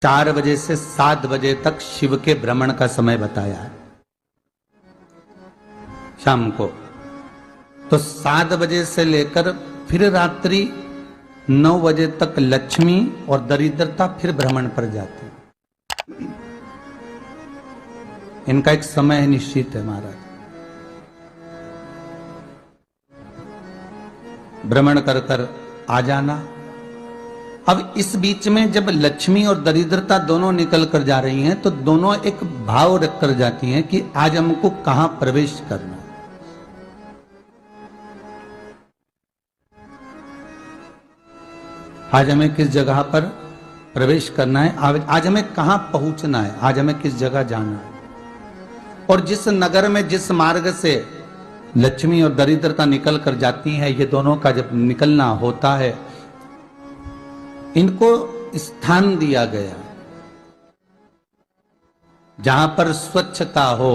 4 बजे से 7 बजे तक शिव के भ्रमण का समय बताया है शाम को। तो 7 बजे से लेकर फिर रात्रि 9 बजे तक लक्ष्मी और दरिद्रता फिर भ्रमण पर जाती है। इनका एक समय निश्चित है महाराज। भ्रमण कर कर आ जाना। अब इस बीच में जब लक्ष्मी और दरिद्रता दोनों निकल कर जा रही हैं तो दोनों एक भाव रख कर जाती हैं कि आज हमको कहां प्रवेश करना है। आज हमें किस जगह पर प्रवेश करना है, आज हमें कहां पहुंचना है, आज हमें किस जगह जाना है। और जिस नगर में जिस मार्ग से लक्ष्मी और दरिद्रता निकल कर जाती हैं, ये दोनों का जब निकलना होता है, इनको स्थान दिया गया जहां पर स्वच्छता हो,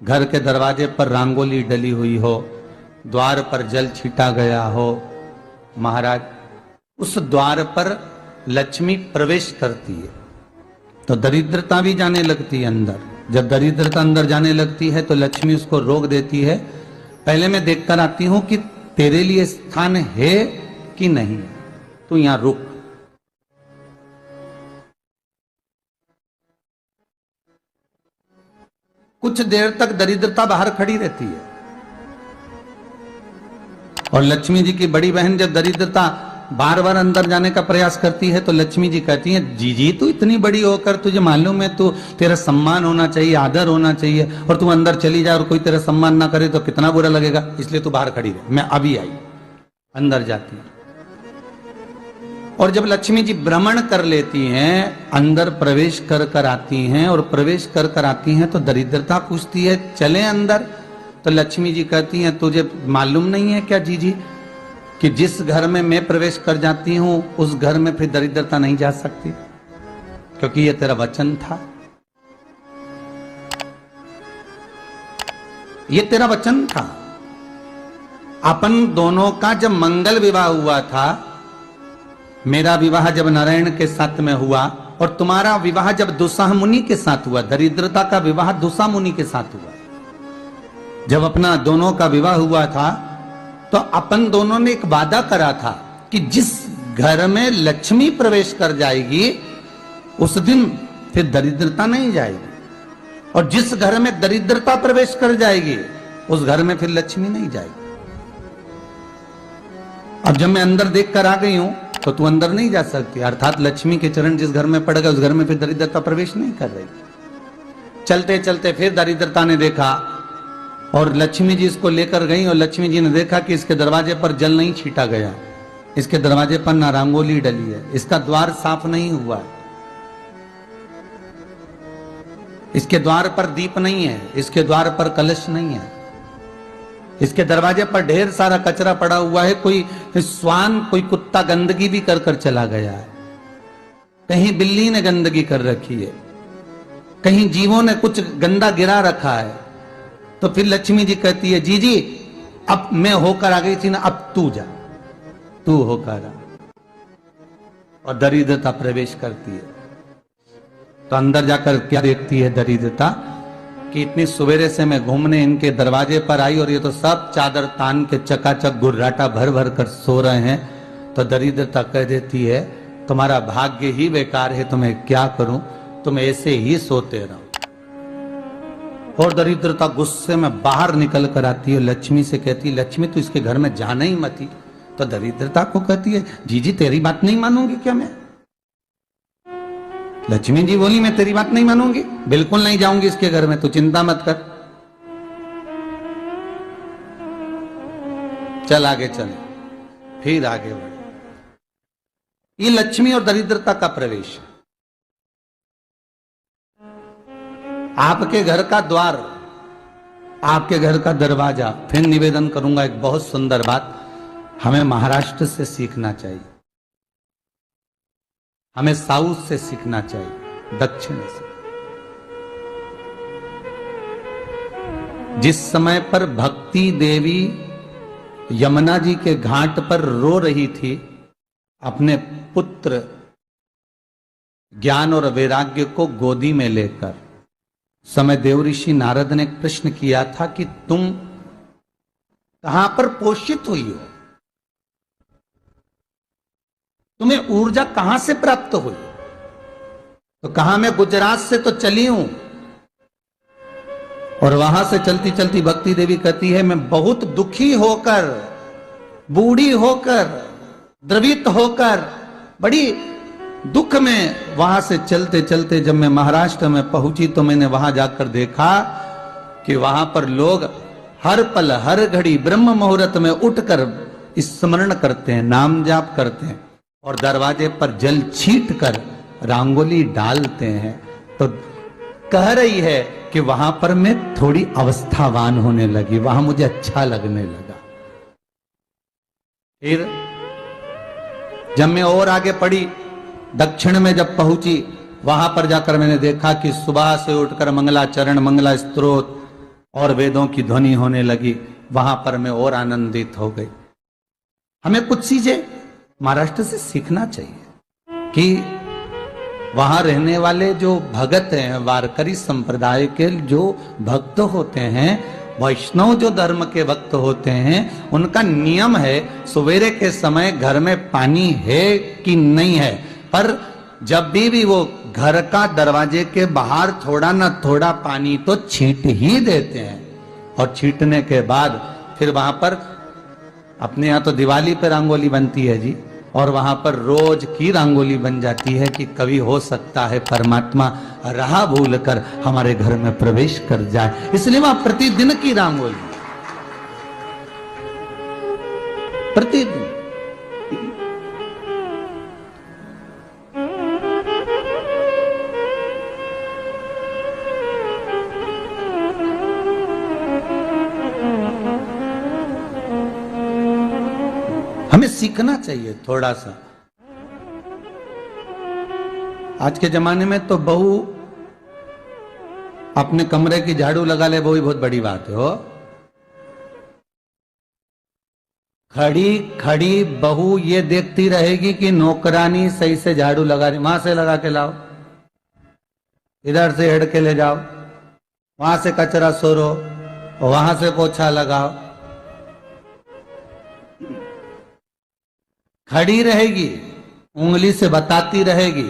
घर के दरवाजे पर रंगोली डली हुई हो, द्वार पर जल छीटा गया हो। महाराज उस द्वार पर लक्ष्मी प्रवेश करती है तो दरिद्रता भी जाने लगती है अंदर। जब दरिद्रता अंदर जाने लगती है तो लक्ष्मी उसको रोक देती है। पहले मैं देखकर आती हूं कि तेरे लिए स्थान है कि नहीं, तू यहां रुक। कुछ देर तक दरिद्रता बाहर खड़ी रहती है और लक्ष्मी जी की बड़ी बहन जब दरिद्रता बार बार अंदर जाने का प्रयास करती है तो लक्ष्मी जी कहती हैं, जीजी तू इतनी बड़ी होकर तुझे मालूम है तू तेरा सम्मान होना चाहिए, आदर होना चाहिए, और तू अंदर चली जाए और कोई तेरा सम्मान ना करे तो कितना बुरा लगेगा, इसलिए तू बाहर खड़ी रहे। मैं अभी आई। अंदर जाती है और जब लक्ष्मी जी भ्रमण कर लेती हैं, अंदर प्रवेश कर कर आती हैं और प्रवेश कर कर आती हैं तो दरिद्रता पूछती है चले अंदर। तो लक्ष्मी जी कहती हैं, तुझे मालूम नहीं है क्या जीजी कि जिस घर में मैं प्रवेश कर जाती हूं उस घर में फिर दरिद्रता नहीं जा सकती, क्योंकि ये तेरा वचन था, ये तेरा वचन था। अपन दोनों का जब मंगल विवाह हुआ था, मेरा विवाह जब नारायण के साथ में हुआ और तुम्हारा विवाह जब दुस्साह मुनि के साथ हुआ, दरिद्रता का विवाह दुस्साह मुनि के साथ हुआ। जब अपना दोनों का विवाह हुआ था तो अपन दोनों ने एक वादा करा था कि जिस घर में लक्ष्मी प्रवेश कर जाएगी उस दिन फिर दरिद्रता नहीं जाएगी, और जिस घर में दरिद्रता प्रवेश कर जाएगी उस घर में फिर लक्ष्मी नहीं जाएगी। अब जब मैं अंदर देख कर आ गई हूं तो तू अंदर नहीं जा सकती, अर्थात लक्ष्मी के चरण जिस घर में पड़ गए उस घर में फिर दरिद्रता प्रवेश नहीं कर रही। चलते चलते फिर दरिद्रता ने देखा और लक्ष्मी जी इसको लेकर गई और लक्ष्मी जी ने देखा कि इसके दरवाजे पर जल नहीं छीटा गया, इसके दरवाजे पर ना रंगोली डली है, इसका द्वार साफ नहीं हुआ है, इसके द्वार पर दीप नहीं है, इसके द्वार पर कलश नहीं है, इसके दरवाजे पर ढेर सारा कचरा पड़ा हुआ है, कोई स्वान कोई कुत्ता गंदगी भी कर कर चला गया है, कहीं बिल्ली ने गंदगी कर रखी है, कहीं जीवों ने कुछ गंदा गिरा रखा है। तो फिर लक्ष्मी जी कहती है, जी जी अब मैं होकर आ गई थी ना, अब तू जा, तू होकर आ। और दरिद्रता प्रवेश करती है तो अंदर जाकर क्या देखती है दरिद्रता कि इतनी सवेरे से मैं घूमने इनके दरवाजे पर आई और ये तो सब चादर तान के चकाचक गुर्राटा भर भर कर सो रहे हैं। तो दरिद्रता कह देती है, तुम्हारा भाग्य ही बेकार है, तुम्हें क्या करूं, तुम ऐसे ही सोते रहो। और दरिद्रता गुस्से में बाहर निकल कर आती है, लक्ष्मी से कहती है, लक्ष्मी तू इसके घर में जाना ही मत। तो दरिद्रता को कहती है, जीजी तेरी बात नहीं मानूंगी क्या मैं? लक्ष्मी जी बोली, मैं तेरी बात नहीं मानूंगी, बिल्कुल नहीं जाऊंगी इसके घर में, तू चिंता मत कर, चल आगे चले। फिर आगे बढ़े। ये लक्ष्मी और दरिद्रता का प्रवेश है। आपके घर का द्वार, आपके घर का दरवाजा। फिर निवेदन करूंगा एक बहुत सुंदर बात, हमें महाराष्ट्र से सीखना चाहिए, हमें साउथ से सीखना चाहिए, दक्षिण से। जिस समय पर भक्ति देवी यमुना जी के घाट पर रो रही थी अपने पुत्र ज्ञान और वैराग्य को गोदी में लेकर समय देव ऋषि नारद ने प्रश्न किया था कि तुम कहां पर पोषित हुई हो, तुम्हें ऊर्जा कहां से प्राप्त हुई? तो कहा मैं गुजरात से तो चली हूं। और वहां से चलती चलती भक्ति देवी कहती है मैं बहुत दुखी होकर, बूढ़ी होकर, द्रवित होकर, बड़ी दुख में वहां से चलते चलते जब मैं महाराष्ट्र में पहुंची तो मैंने वहां जाकर देखा कि वहां पर लोग हर पल हर घड़ी ब्रह्म मुहूर्त में उठकर स्मरण करते हैं, नाम जाप करते हैं और दरवाजे पर जल छीट कर रंगोली डालते हैं। तो कह रही है कि वहां पर मैं थोड़ी अवस्थावान होने लगी, वहां मुझे अच्छा लगने लगा। फिर जब मैं और आगे पड़ी, दक्षिण में जब पहुंची, वहां पर जाकर मैंने देखा कि सुबह से उठकर मंगलाचरण, मंगला स्तोत्र और वेदों की ध्वनि होने लगी। वहां पर मैं और आनंदित हो गई। हमें कुछ चीजें महाराष्ट्र से सीखना चाहिए कि वहां रहने वाले जो भगत हैं, वारकरी संप्रदाय के जो भक्त होते हैं, वैष्णव जो धर्म के भक्त होते हैं, उनका नियम है सवेरे के समय घर में पानी है कि नहीं है, पर जब भी वो घर का दरवाजे के बाहर थोड़ा ना थोड़ा पानी तो छींट ही देते हैं। और छींटने के बाद फिर वहां पर अपने यहाँ तो दिवाली पे रंगोली बनती है जी, और वहां पर रोज की रंगोली बन जाती है कि कभी हो सकता है परमात्मा राह भूल कर हमारे घर में प्रवेश कर जाए, इसलिए वहां प्रतिदिन की रंगोली, प्रतिदिन। हमें सीखना चाहिए थोड़ा सा। आज के जमाने में तो बहू अपने कमरे की झाड़ू लगा ले, वो ही बहुत बड़ी बात है। हो खड़ी खड़ी बहू ये देखती रहेगी कि नौकरानी सही से झाड़ू लगा रही, वहां से लगा के लाओ, इधर से हेड के ले जाओ, वहां से कचरा सोरो, वहां से पोछा लगाओ। खड़ी रहेगी, उंगली से बताती रहेगी,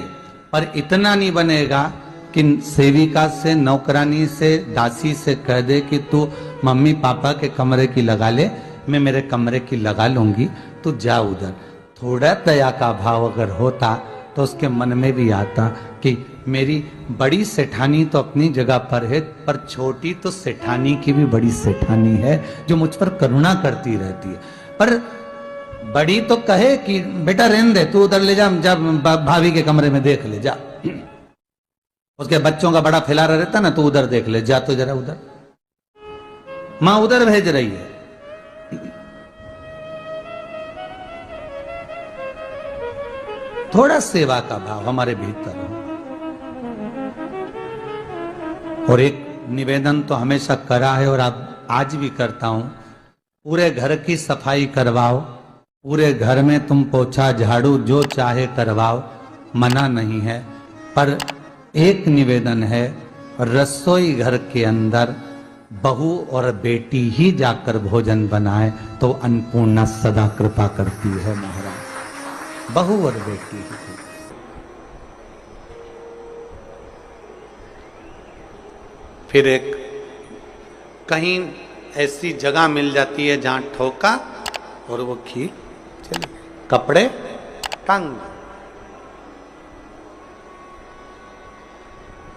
पर इतना नहीं बनेगा कि सेविका से, नौकरानी से, दासी से कह दे कि तू मम्मी पापा के कमरे की लगा ले, मैं मेरे कमरे की लगा लूंगी, तू जा उधर। थोड़ा दया का भाव अगर होता तो उसके मन में भी आता कि मेरी बड़ी सेठानी तो अपनी जगह पर है, पर छोटी तो सेठानी की भी बड़ी सेठानी है जो मुझ पर करुणा करती रहती है। पर बड़ी तो कहे कि बेटा रहने दे, तू उधर ले जा, जब भाभी के कमरे में देख ले जा, उसके बच्चों का बड़ा फैलारा रहता ना, तो उधर देख ले जा, तो जरा उधर, मां उधर भेज रही है। थोड़ा सेवा का भाव हमारे भीतर हो। और एक निवेदन तो हमेशा करा है और आज भी करता हूं, पूरे घर की सफाई करवाओ, पूरे घर में तुम पोछा झाड़ू जो चाहे करवाओ, मना नहीं है। पर एक निवेदन है, रसोई घर के अंदर बहू और बेटी ही जाकर भोजन बनाए तो अन्नपूर्णा सदा कृपा करती है महाराज, बहू और बेटी ही। फिर एक कहीं ऐसी जगह मिल जाती है जहां ठोका और वो खीर चले, कपड़े टांग,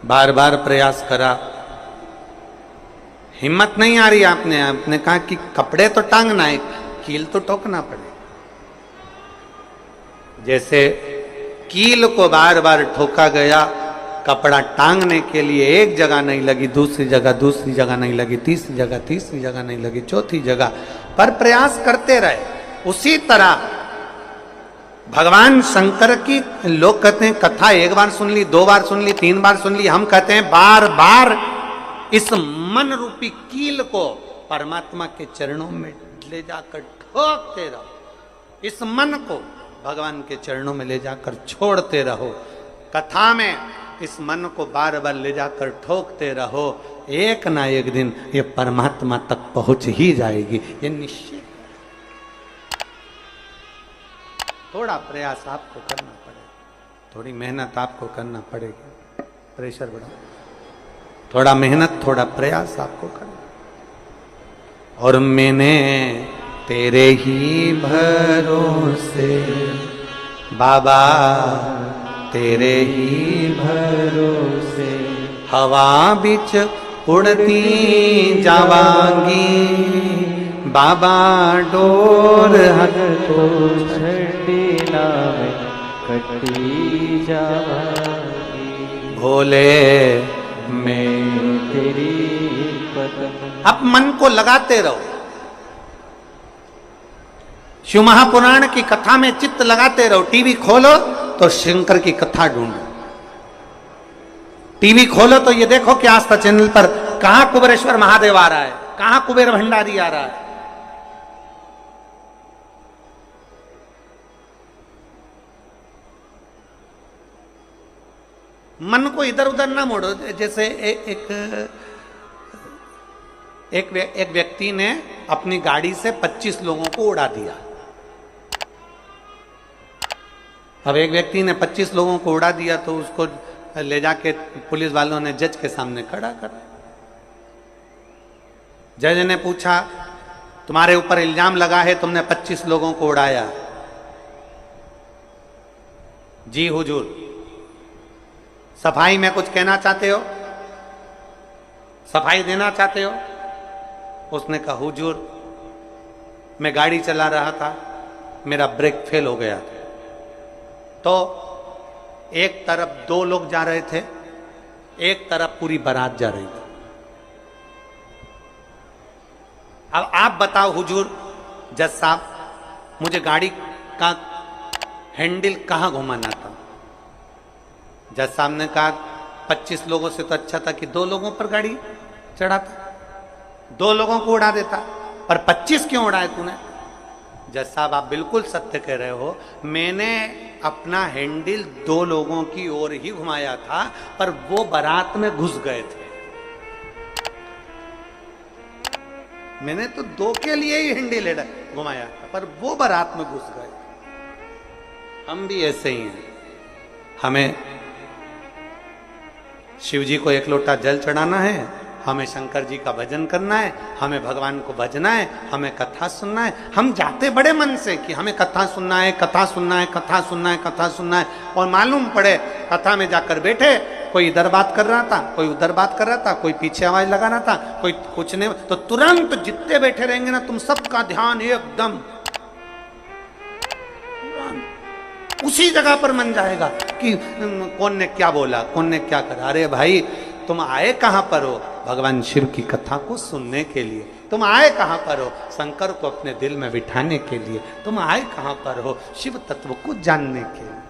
बार बार प्रयास करा, हिम्मत नहीं आ रही। आपने कहा कि कपड़े तो टांगना है, कील तो ठोकना पड़े। जैसे कील को बार बार ठोका गया, कपड़ा टांगने के लिए एक जगह नहीं लगी, दूसरी जगह नहीं लगी, तीसरी जगह नहीं लगी, चौथी जगह पर प्रयास करते रहे। उसी तरह भगवान शंकर की, लोग कहते हैं कथा एक बार सुन ली, 2 बार सुन ली, 3 बार सुन ली, हम कहते हैं बार बार इस मन रूपी कील को परमात्मा के चरणों में ले जाकर ठोकते रहो, इस मन को भगवान के चरणों में ले जाकर छोड़ते रहो, कथा में इस मन को बार बार ले जाकर ठोकते रहो, एक ना एक दिन ये परमात्मा तक पहुंच ही जाएगी, ये निश्चित। थोड़ा प्रयास आपको करना पड़ेगा, थोड़ी मेहनत आपको करना पड़ेगी। प्रेशर बढ़ा, थोड़ा मेहनत थोड़ा प्रयास आपको करना। और मैंने तेरे ही भरोसे बाबा, तेरे ही भरोसे हवा बिच उड़ती जावांगी बाबा, डोर हर तो छड़ी नावे कटी जावांगी भोले मैं तेरी पत्नी। अब मन को लगाते रहो, शिव महापुराण की कथा में चित्त लगाते रहो। टीवी खोलो तो शंकर की कथा ढूंढो, टीवी खोलो तो ये देखो कि आस्था चैनल पर कहां कुबेरेश्वर महादेव आ रहा है, कहां कुबेर भंडारी आ रहा है। मन को इधर उधर ना मोड़ो। जैसे एक व्यक्ति ने अपनी गाड़ी से 25 लोगों को उड़ा दिया। अब एक व्यक्ति ने 25 लोगों को उड़ा दिया तो उसको ले जाके पुलिस वालों ने जज के सामने खड़ा कर। जज ने पूछा, तुम्हारे ऊपर इल्जाम लगा है तुमने 25 लोगों को उड़ाया। जी हुजूर, सफाई में कुछ कहना चाहते हो, सफाई देना चाहते हो? उसने कहा, हुजूर मैं गाड़ी चला रहा था, मेरा ब्रेक फेल हो गया था, तो एक तरफ 2 लोग जा रहे थे, एक तरफ पूरी बारात जा रही थी। अब आप बताओ हुजूर, जज साहब, मुझे गाड़ी का हैंडल कहां घुमाना था? जज साहब ने कहा, 25 लोगों से तो अच्छा था कि 2 लोगों पर गाड़ी चढ़ाता, 2 लोगों को उड़ा देता, पर 25 क्यों उड़ाए तूने? जज साहब, आप बिल्कुल सत्य कह रहे हो, मैंने अपना हैंडल 2 लोगों की ओर ही घुमाया था, पर वो बारात में घुस गए थे। मैंने तो 2 के लिए ही हैंडल घुमाया था, पर वो बारात में घुस गए। हम भी ऐसे ही हैं। हमें शिव जी को 1 लोटा जल चढ़ाना है, हमें शंकर जी का भजन करना है, हमें भगवान को भजना है, हमें कथा सुनना है। हम जाते बड़े मन से कि हमें कथा सुनना है, कथा सुनना है, कथा सुनना है, कथा सुनना है, और मालूम पड़े कथा में जाकर बैठे, कोई इधर बात कर रहा था, कोई उधर बात कर रहा था, कोई पीछे आवाज लगा रहा था, कोई कुछ नहीं, तो तुरंत जितने बैठे रहेंगे ना, तुम सबका ध्यान एकदम उसी जगह पर मन जाएगा कि कौन ने क्या बोला, कौन ने क्या करा। अरे भाई, तुम आए कहां पर हो? भगवान शिव की कथा को सुनने के लिए। तुम आए कहां पर हो? शंकर को अपने दिल में बिठाने के लिए। तुम आए कहां पर हो? शिव तत्व को जानने के लिए।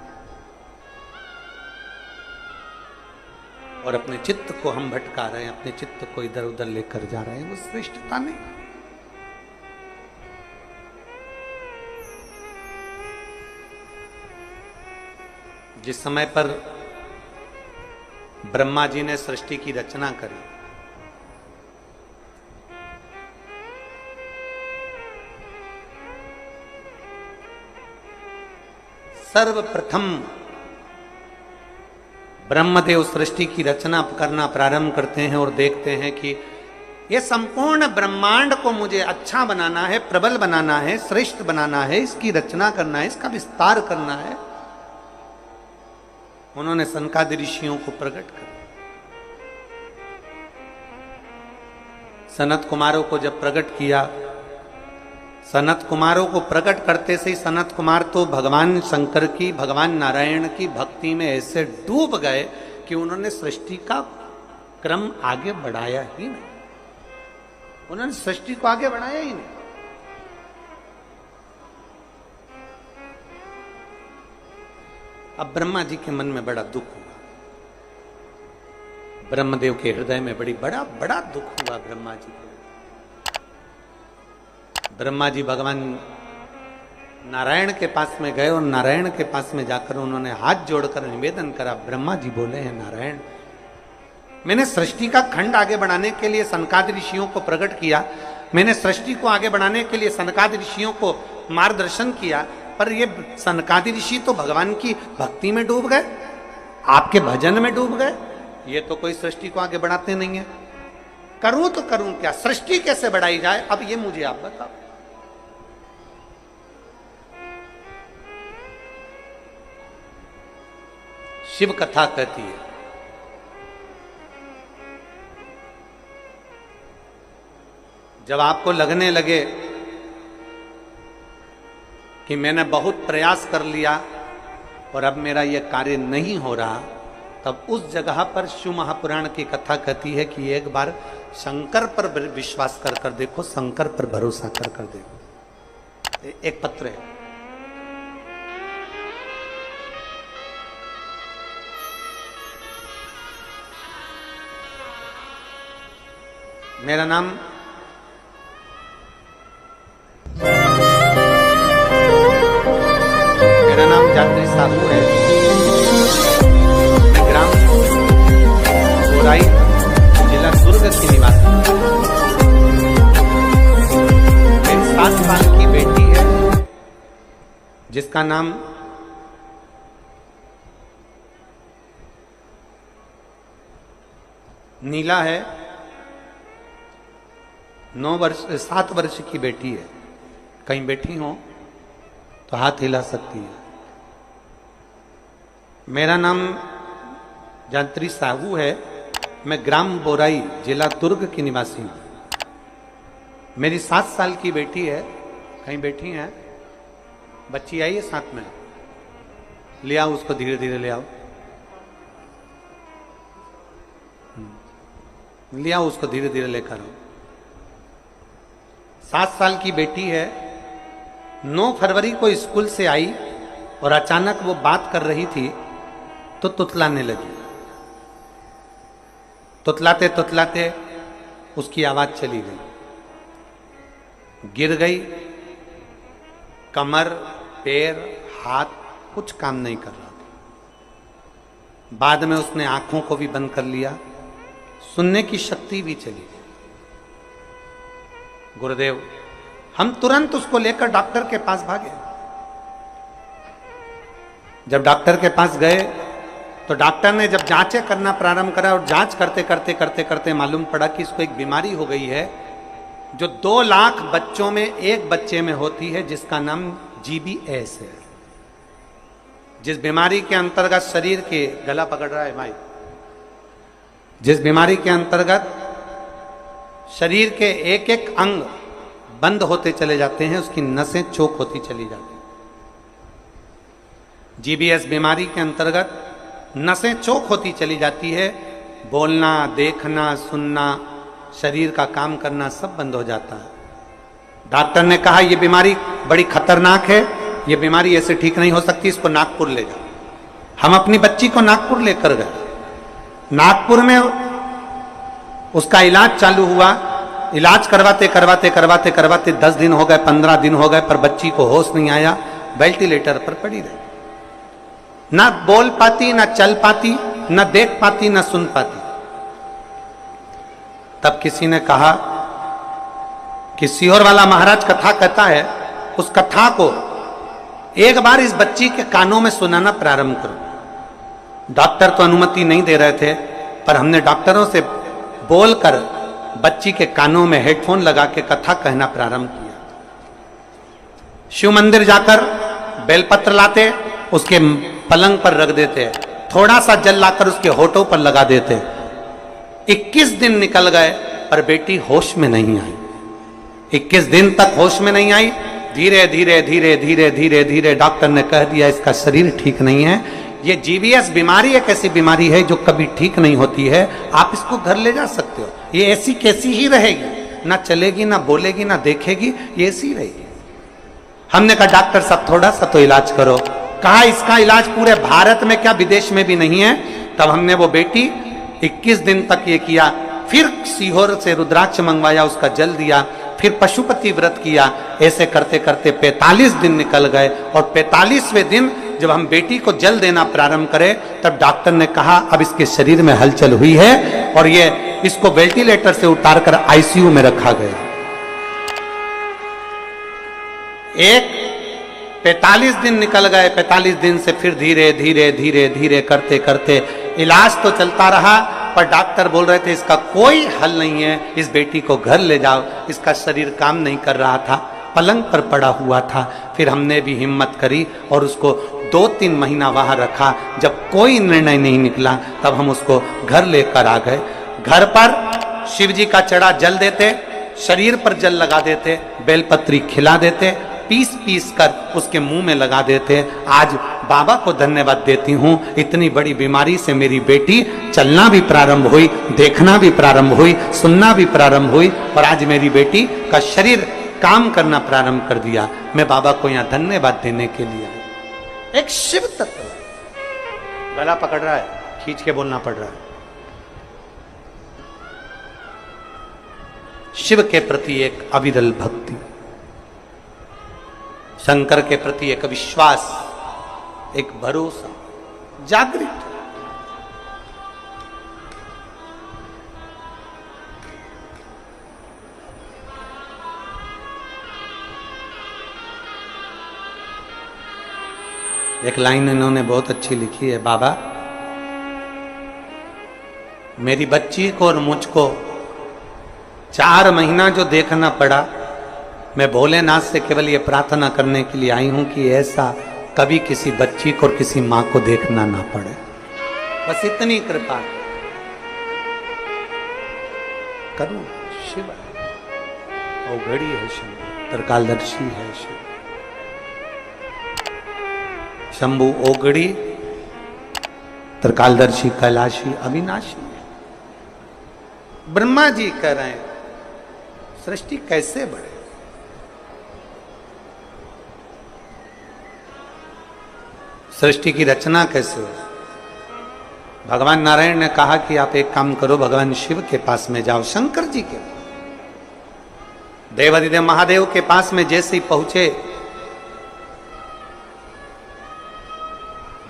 और अपने चित्त को हम भटका रहे हैं, अपने चित्त को इधर उधर लेकर जा रहे हैं, वो श्रेष्ठता नहीं। जिस समय पर ब्रह्मा जी ने सृष्टि की रचना करी, सर्वप्रथम ब्रह्मदेव सृष्टि की रचना करना प्रारंभ करते हैं और देखते हैं कि यह संपूर्ण ब्रह्मांड को मुझे अच्छा बनाना है, प्रबल बनाना है, श्रेष्ठ बनाना है, इसकी रचना करना है, इसका विस्तार करना है। उन्होंने सनकादि ऋषियों को प्रकट कर, सनत कुमारों को जब प्रकट किया, सनत कुमारों को प्रकट करते से ही सनत कुमार तो भगवान शंकर की, भगवान नारायण की भक्ति में ऐसे डूब गए कि उन्होंने सृष्टि का क्रम आगे बढ़ाया ही नहीं। उन्होंने सृष्टि को आगे बढ़ाया ही नहीं। अब ब्रह्मा जी के मन में बड़ा दुख हुआ, ब्रह्मदेव के हृदय में बड़ा बड़ा दुख हुआ ब्रह्मा जी को। ब्रह्मा जी भगवान नारायण के पास में गए और नारायण के पास में जाकर उन्होंने हाथ जोड़कर निवेदन करा। ब्रह्मा जी बोले हैं, नारायण, मैंने सृष्टि का खंड आगे बढ़ाने के लिए सनकादि ऋषियों को प्रकट किया, मैंने सृष्टि को आगे बढ़ाने के लिए सनकादि ऋषियों को मार्गदर्शन किया, पर ये सनकादि ऋषि तो भगवान की भक्ति में डूब गए, आपके भजन में डूब गए, ये तो कोई सृष्टि को आगे बढ़ाते नहीं है। करूं तो करूं क्या, सृष्टि कैसे बढ़ाई जाए, अब ये मुझे आप बताओ। शिव कथा कहती है, जब आपको लगने लगे कि मैंने बहुत प्रयास कर लिया और अब मेरा यह कार्य नहीं हो रहा, तब उस जगह पर शिव महापुराण की कथा कहती है कि एक बार शंकर पर विश्वास कर कर देखो, शंकर पर भरोसा कर कर देखो। एक पत्र है, मेरा नाम जात्री साहू है, ग्राम बोराई, जिला दुर्ग की निवासी। मेरी 7 साल की बेटी है जिसका नाम नीला है। 7 वर्ष की बेटी है। कहीं बैठी हो तो हाथ हिला सकती है। मेरा नाम जात्री साहू है, मैं ग्राम बोराई, जिला दुर्ग की निवासी हूं। मेरी 7 साल की बेटी है, कहीं बैठी है, बच्ची आई है साथ में, ले आओ उसको, धीरे धीरे ले आओ, ले आओ उसको, धीरे धीरे लेकर आओ। 7 साल की बेटी है, 9 फरवरी को स्कूल से आई और अचानक वो बात कर रही थी तो तुतलाने लगी। तुतलाते तुतलाते उसकी आवाज चली गई, गिर गई, कमर, पैर, हाथ कुछ काम नहीं कर रहा था। बाद में उसने आंखों को भी बंद कर लिया, सुनने की शक्ति भी चली गई। गुरुदेव, हम तुरंत उसको लेकर डॉक्टर के पास भागे। जब डॉक्टर के पास गए तो डॉक्टर ने जब जांचें करना प्रारंभ करा और जांच करते करते करते करते मालूम पड़ा कि इसको एक बीमारी हो गई है जो 2 लाख बच्चों में एक बच्चे में होती है, जिसका नाम GBS है। जिस बीमारी के अंतर्गत शरीर के, गला पकड़ रहा है भाई, जिस बीमारी के अंतर्गत शरीर के एक एक अंग बंद होते चले जाते हैं, उसकी नसें चोक होती चली जाती हैं। GBS बीमारी के अंतर्गत नसें चोक होती चली जाती है, बोलना, देखना, सुनना, शरीर का काम करना सब बंद हो जाता है। डॉक्टर ने कहा यह बीमारी बड़ी खतरनाक है, यह बीमारी ऐसे ठीक नहीं हो सकती, इसको नागपुर ले जाओ। हम अपनी बच्ची को नागपुर लेकर गए। नागपुर में उसका इलाज चालू हुआ। इलाज करवाते करवाते करवाते करवाते 10 दिन हो गए, 15 दिन हो गए, पर बच्ची को होश नहीं आया, वेंटिलेटर पर पड़ी रही। ना बोल पाती, ना चल पाती, ना देख पाती, ना सुन पाती। तब किसी ने कहा कि सीहोर वाला महाराज कथा कहता है, उस कथा को एक बार इस बच्ची के कानों में सुनाना प्रारंभ करो। डॉक्टर तो अनुमति नहीं दे रहे थे, पर हमने डॉक्टरों से बोलकर बच्ची के कानों में हेडफोन लगा के कथा कहना प्रारंभ किया। शिव मंदिर जाकर बेलपत्र लाते, उसके पलंग पर रख देते, थोड़ा सा जल लाकर उसके होठों पर लगा देते। 21 दिन निकल गए पर बेटी होश में नहीं आई। 21 दिन तक होश में नहीं आई। धीरे धीरे धीरे धीरे धीरे धीरे डॉक्टर ने कह दिया इसका शरीर ठीक नहीं है, ये GBS बीमारी एक ऐसी बीमारी है जो कभी ठीक नहीं होती है, आप इसको घर ले जा सकते हो, ये ऐसी कैसी ही रहेगी, ना चलेगी, ना बोलेगी, ना देखेगी, ये ऐसी रहेगी। हमने कहा डॉक्टर साहब थोड़ा सा तो इलाज करो। कहा इसका इलाज पूरे भारत में क्या विदेश में भी नहीं है। तब हमने वो बेटी 21 दिन तक ये किया, फिर सीहोर से रुद्राक्ष मंगवाया, उसका जल दिया, फिर पशुपति व्रत किया। ऐसे करते करते 45 दिन निकल गए और 45वें दिन जब हम बेटी को जल देना प्रारंभ करें तब डॉक्टर ने कहा अब इसके शरीर में हलचल हुई है और ये इसको वेंटिलेटर से उतारकर आईसीयू में रखा गया। एक 45 दिन निकल गए, 45 दिन से फिर धीरे धीरे धीरे धीरे करते करते इलाज तो चलता रहा, पर डॉक्टर बोल रहे थे इसका कोई हल नहीं है, इस बेटी को घर ले जाओ। इसका शरीर काम नहीं कर रहा था, पलंग पर पड़ा हुआ था। फिर हमने भी हिम्मत करी और उसको 2-3 महीना वहां रखा। जब कोई निर्णय नहीं निकला तब हम उसको घर लेकर आ गए। घर पर शिव जी का चढ़ा जल देते, शरीर पर जल लगा देते, बेलपत्री खिला देते, पीस पीस कर उसके मुंह में लगा देते। आज बाबा को धन्यवाद देती हूँ, इतनी बड़ी बीमारी से मेरी बेटी चलना भी प्रारंभ हुई, देखना भी प्रारंभ हुई, सुनना भी प्रारंभ हुई और आज मेरी बेटी का शरीर काम करना प्रारंभ कर दिया। मैं बाबा को यहाँ धन्यवाद देने के लिए आया। एक शिव तत्व गला पकड़ रहा है, खींच के बोलना पड़ रहा है। शिव के प्रति एक अविरल भक्ति, शंकर के प्रति एक विश्वास, एक भरोसा जागृत। एक लाइन इन्होंने बहुत अच्छी लिखी है, बाबा मेरी बच्ची को और मुझको 4 महीना जो देखना पड़ा, मैं भोलेनाथ से केवल ये प्रार्थना करने के लिए आई हूं कि ऐसा कभी किसी बच्ची को और किसी मां को देखना ना पड़े। बस इतनी कृपा करूं। शिव औघड़ी है, शिव त्रिकालदर्शी है, शिव शंभु औघड़ी, त्रिकालदर्शी, कैलाशी, अविनाशी। ब्रह्मा जी कह रहे हैं सृष्टि कैसे बढ़े, सृष्टि की रचना कैसे हो। भगवान नारायण ने कहा कि आप एक काम करो, भगवान शिव के पास में जाओ, शंकर जी के देवादिदेव महादेव के पास में जैसे ही पहुंचे,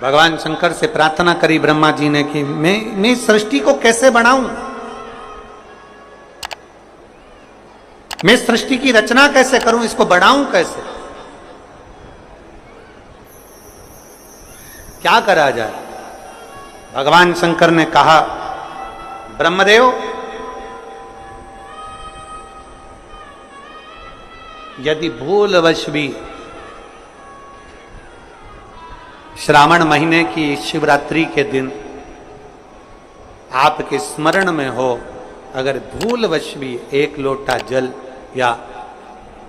भगवान शंकर से प्रार्थना करी ब्रह्मा जी ने कि मैं सृष्टि को कैसे बढ़ाऊं, मैं सृष्टि की रचना कैसे करूं, इसको बढ़ाऊं कैसे, क्या करा जाए। भगवान शंकर ने कहा ब्रह्मदेव यदि भूलवश भी श्रावण महीने की शिवरात्रि के दिन आपके स्मरण में हो, अगर भूलवश भी 1 लोटा जल या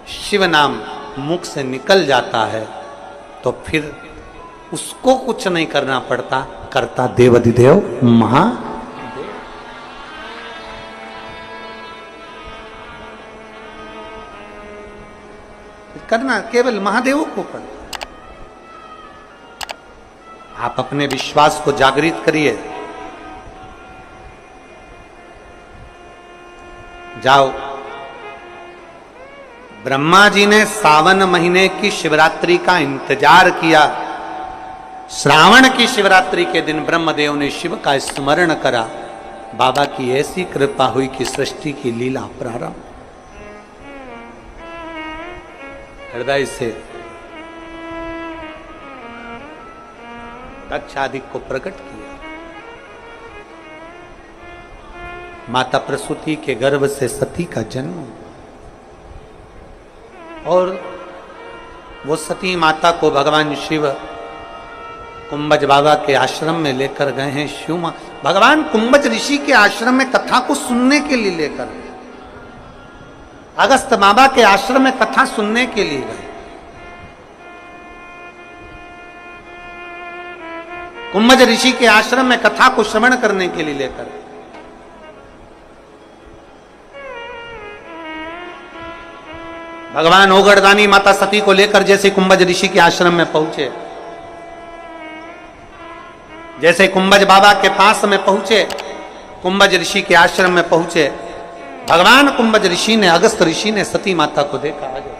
शिव नाम मुख से निकल जाता है तो फिर उसको कुछ नहीं करना पड़ता, करता देवाधिदेव महादेव। करना केवल महादेव को पड़ता। आप अपने विश्वास को जागृत करिए, जाओ। ब्रह्मा जी ने सावन महीने की शिवरात्रि का इंतजार किया, श्रावण की शिवरात्रि के दिन ब्रह्मदेव ने शिव का स्मरण करा, बाबा की ऐसी कृपा हुई कि सृष्टि की लीला प्रारंभ। हृदय से दक्ष आदि को प्रकट किया, माता प्रसूति के गर्भ से सती का जन्म, और वो सती माता को भगवान शिव कुंभज बाबा के आश्रम में लेकर गए हैं। शिव भगवान कुंभज ऋषि के आश्रम में कथा को सुनने के लिए लेकर गए, अगस्त बाबा के आश्रम में कथा सुनने के लिए गए। कुंभज ऋषि के आश्रम में कथा को श्रवण करने के लिए लेकर गए। भगवान ओगड़दानी माता सती को लेकर जैसे कुंभज ऋषि के आश्रम में पहुंचे, जैसे कुंभज बाबा के पास में पहुंचे, कुंभज ऋषि के आश्रम में पहुंचे, भगवान कुंभज ऋषि ने, अगस्त ऋषि ने सती माता को देखा। आ जाओ।